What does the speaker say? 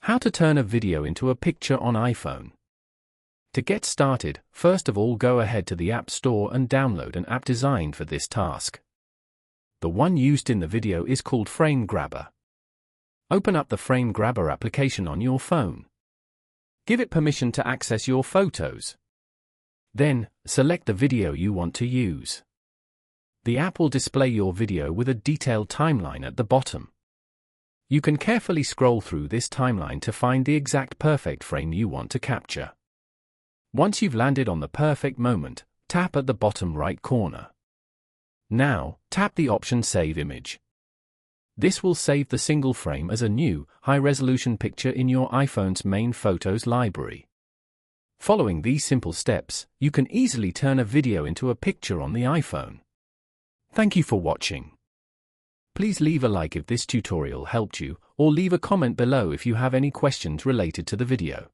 How to turn a video into a picture on iPhone. To get started, first of all go ahead to the App Store and download an app designed for this task. The one used in the video is called Frame Grabber. Open up the Frame Grabber application on your phone. Give it permission to access your photos. Then, select the video you want to use. The app will display your video with a detailed timeline at the bottom. You can carefully scroll through this timeline to find the exact perfect frame you want to capture. Once you've landed on the perfect moment, tap at the bottom right corner. Now, tap the option Save Image. This will save the single frame as a new, high-resolution picture in your iPhone's main Photos library. Following these simple steps, you can easily turn a video into a picture on the iPhone. Thank you for watching. Please leave a like if this tutorial helped you, or leave a comment below if you have any questions related to the video.